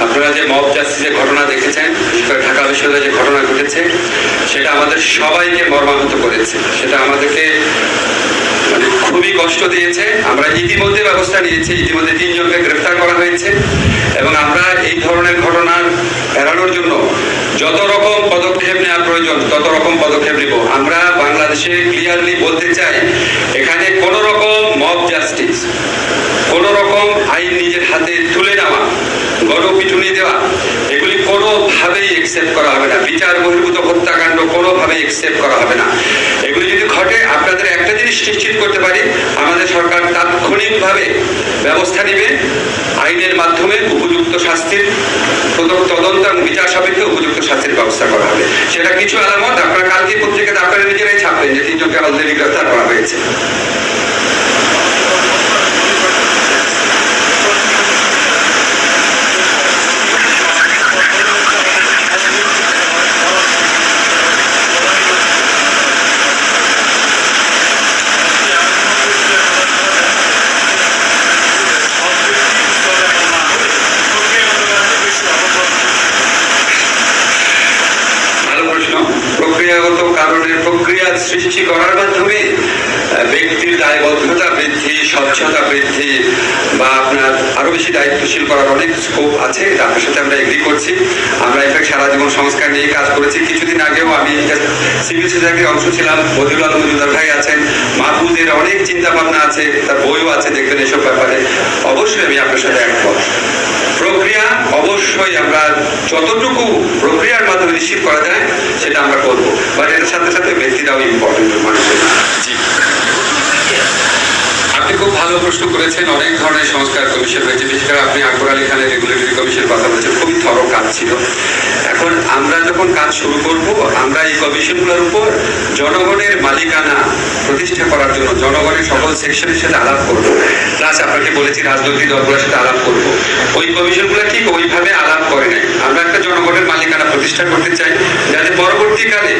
আপনারা যে মব জাস্টিসের ঘটনা দেখেছেন, ঢাকা বিশ্ববিদ্যালয়ে যে ঘটনা ঘটেছে, সেটা আমাদের সবাইকে মর্মাহত করেছে। সেটা আমাদেরকে খুবই কষ্ট দিয়েছে। আমরা ইতিমধ্যে ব্যবস্থা নিয়েছি, ইতিমধ্যে 3 জনকে গ্রেফতার করা হয়েছে এবং আমরা এই ধরনের ঘটনা এড়ানোর জন্য যত রকম পদক্ষেপ নেওয়া প্রয়োজন তত রকম পদক্ষেপ নিব। আমরা বাংলাদেশে ক্লিয়ারলি বলতে চাই, এখানে কোনো রকম মব জাস্টিস, কোনো রকম আইন নিজের হাতে তুলে নেওয়া, গণপিটুনি দেওয়া, এগুলি কোনোভাবেই একসেপ্ট করা হবে না। বিচার বহির্ভূত হত্যাকাণ্ড কোনোভাবেই একসেপ্ট করা হবে না। এগুলি যদি ঘটে, আপনাদের একটা জিনিস নিশ্চিত করতে পারি, আমাদের সরকার তাৎক্ষণিকভাবে ব্যবস্থা নেবে, আইনের মাধ্যমে উপযুক্ত শাস্তির তদন্ত এবং বিচার সাপেক্ষে উপযুক্ত শাস্তির ব্যবস্থা করা হবে। সেটা কিছু আলামত আপনারা কালকে পত্রিকাতে আপনারা নিজেরাই ছাপবেন যে 3 জনকে অলরেডি গ্রেফতার করা হয়েছে। প্রক্রিয়াগত কারণের প্রক্রিয়া সৃষ্টি করার মাধ্যমে ব্যক্তির দায়বদ্ধতা বৃদ্ধি, স্বচ্ছতা বৃদ্ধি বা আপনার আরো বেশি দায়িত্বশীল করার অনেক স্কোপ আছে। আপনার সাথে আমরা এগ্রি করছি। আমরা ইনফ্যাক্ট সারা জীবন সংস্কার নিয়ে কাজ করেছি। কিছুদিন আগেও আমি সিভিল সোসাইটির অংশ ছিলাম। বদিউল আলম মজুমদার ভাই আছেন, মাহফুজের অনেক চিন্তা ভাবনা আছে, তার বইও আছে, দেখবেন এসব ব্যাপারে। অবশ্যই আমি আপনার সাথে একমত। প্রক্রিয়া অবশ্যই আমরা যতটুকু প্রক্রিয়ার মাধ্যমে নিশ্চিত করা যায় সেটা আমরা করবো, বাট এর সাথে সাথে ব্যক্তিরাও ইম্পর্টেন্ট মানুষের। জি, আপনি খুব ভালো প্রশ্ন করেছেন। অনেক ধরনের সংস্কার কমিশন হয়েছে, বিশেষ করে আপনি আকবর আলী খানের রেগুলেটরি কমিশনের কথা বলেছেন, খুবই থরো কাজ ছিল। এখন আমরা যখন কাজ শুরু করব, আমরা এই কমিশনগুলোর উপর জনগণের মালিকানা প্রতিষ্ঠা করার জন্য জনগণের সকল সেকশনের সাথে আলাপ করবো। প্লাস আপনাকে বলেছি রাজনৈতিক দলগুলোর সাথে আলাপ করবো। ওই কমিশনগুলো ঠিক ওইভাবে আলাপ করে নাই। আমরা একটা জনগণের মালিকানা প্রতিষ্ঠা করতে চাই, যাতে পরবর্তীকালে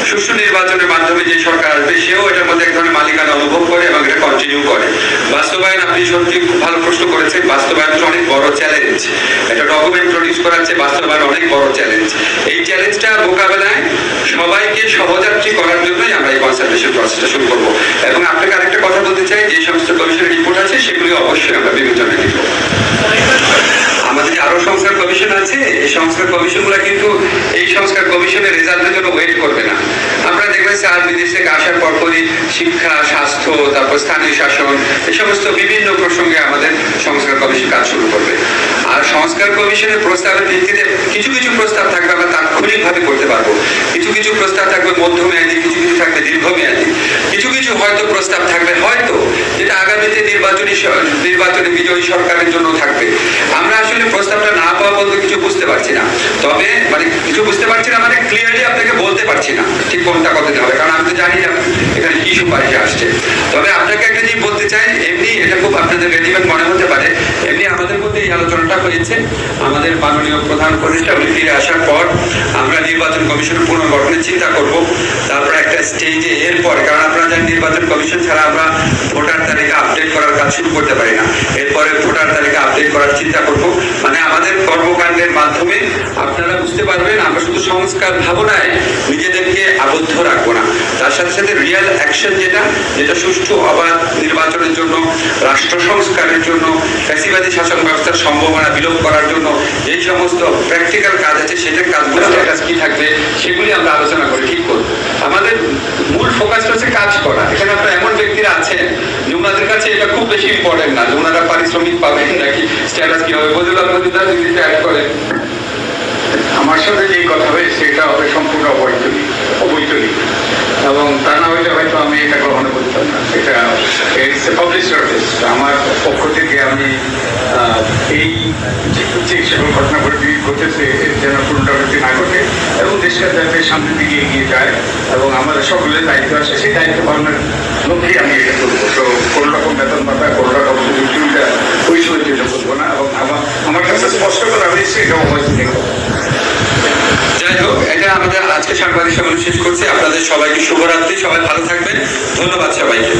সুষ্ঠু নির্বাচনের মাধ্যমে যে সরকার আসবে সেও এটার মধ্যে এক ধরনের মালিকানা অনুভব করে এবং এটা কন্টিনিউ করে। বাস্তবায়ন, আপনি সত্যি খুব ভালো প্রশ্ন করেছেন। বাস্তবায়ন অনেক বড় চ্যালেঞ্জ। এটা ডকুমেন্ট প্রডিউস করার চেয়ে বাস্তবায়ন অনেক বড় চ্যালেঞ্জ। এই চ্যালেঞ্জটা মোকাবেলায় সবাইকে সহযাত্রী করার জন্যই আমরা এই কনসালটেশন প্রসেসটা শুরু করবো। এবং আপনাকে আরেকটা কথা বলতে চাই, যে সমস্ত কমিশনের রিপোর্ট আছে সেগুলি অবশ্যই আমরা বিবেচনায় নিব। আমাদের যে আরো সংস্কার কমিশন আছে, এই সংস্কার কমিশনগুলো কিন্তু এই সংস্কার কমিশনের রেজাল্টের জন্য ওয়েট করবে না। আপনারা দেখবেন স্যার বিদেশ থেকে আসার পরপরই শিক্ষা, স্বাস্থ্য, তারপর স্থানীয় শাসন, এই সমস্ত বিভিন্ন প্রসঙ্গে আমাদের সংস্কার কমিশন কাজ শুরু করবে। আর সংস্কার কমিশনের প্রস্তাবের ভিত্তিতে কিছু কিছু প্রস্তাব থাকবে আমরা তাৎক্ষণিকভাবে করতে পারবো, কিছু কিছু প্রস্তাব থাকবে মধ্যমেয়াদী, কিছু কিছু থাকবে দীর্ঘমেয়াদী, কিছু কিছু হয়তো প্রস্তাব থাকবে হয়তো যেটা আগামীতে নির্বাচনে বিজয়ী সরকারের জন্য থাকবে। আমরা আসলে প্রস্তাবটা না পাওয়া পর্যন্ত কিছু বুঝতে পারছি না। তবে কিছু বুঝতে পারছি না, ক্লিয়ারলি আপনাকে বলতে পারছি না ঠিক কোনটা কতদিন হবে, কারণ আমি তো জানি না এখানে কি সুপারিশ আসছে। তবে আপনাকে একটা জিনিস বলতে চাই, এমনি এটা খুব আপনাদের রেডিমেড মনে হতে পারে, এমনি আমাদের মধ্যে এই আলোচনাটা হয়েছে। আমাদের মাননীয় প্রধান উপদেষ্টা উনি ফিরে আসার পর আমরা নির্বাচন কমিশনের পুনর্গঠনের চিন্তা করব। তারপর একটা স্টেজে এরপরে, কারণ আপনারা জানেন নির্বাচন কমিশন ছাড়া আমরা ভোটার তালিকা আপডেট করার কাজ শুরু করতে পারি না। এরপরে ভোটার তালিকা আপডেট করার চিন্তা করব। আমাদের কর্মকাণ্ডের মাধ্যমে আপনারা বুঝতে পারবেন আমরা শুধু সংস্কার ভাবনায় নিজেদেরকে আবদ্ধ রাখবো না, তার সাথে সাথে রিয়েল অ্যাকশন যেটা সুষ্ঠু অবাধ নির্বাচনের জন্য, রাষ্ট্র সংস্কারের জন্য, ফ্যাসিবাদী শাসন ব্যবস্থার সম্ভাবনা বিলোপ করার জন্য এই সমস্ত প্র্যাকটিক্যাল কাজ আছে, সেটার কাজগুলো কি থাকবে সেগুলি আমরা আলোচনা করে ঠিক করব। আমাদের মূল ফোকাসটা হচ্ছে কাজ করা। এখানে আপনারা এমন ব্যক্তিরা আছেন যে ওনাদের কাছে এটা খুব বেশি ইম্পর্টেন্ট না যে ওনারা পারিশ্রমিক পাবেন নাকি স্ট্যাটাস কি হবে। বদিউল আলম মজুমদার যদি অ্যাড করেন, আমার সাথে যে কথা হবে সেটা হবে সম্পূর্ণ অবৈতনিক এবং তা না হইলে হয়তো আমি এটা গ্রহণ করতাম না। এটা পাবলিক সার্ভিস। আমার পক্ষ থেকে আমি এই যে সকল ঘটনা ঘটেছে এর যেন পুনরাবৃত্তি না ঘটে এবং দেশের যাতে সামনের দিকে এগিয়ে যায় এবং আমাদের সকলের দায়িত্ব আছে, সেই দায়িত্ব পালনের লক্ষ্যে আমি এটা করবো। তো কোনো রকম বেতন ভাতা, কোনো রকম সুবিধা ওই সময় জন্য করবো না এবং আমার কাছে স্পষ্ট করে আমি সেটা অবৈতনিক হবো। যাই হোক, এটা আমাদের আজকে সাংবাদিক সম্মেলন শেষ করছি। আপনাদের সবাইকে শুভরাত্রি, সবাই ভালো থাকবেন। ধন্যবাদ সবাইকে।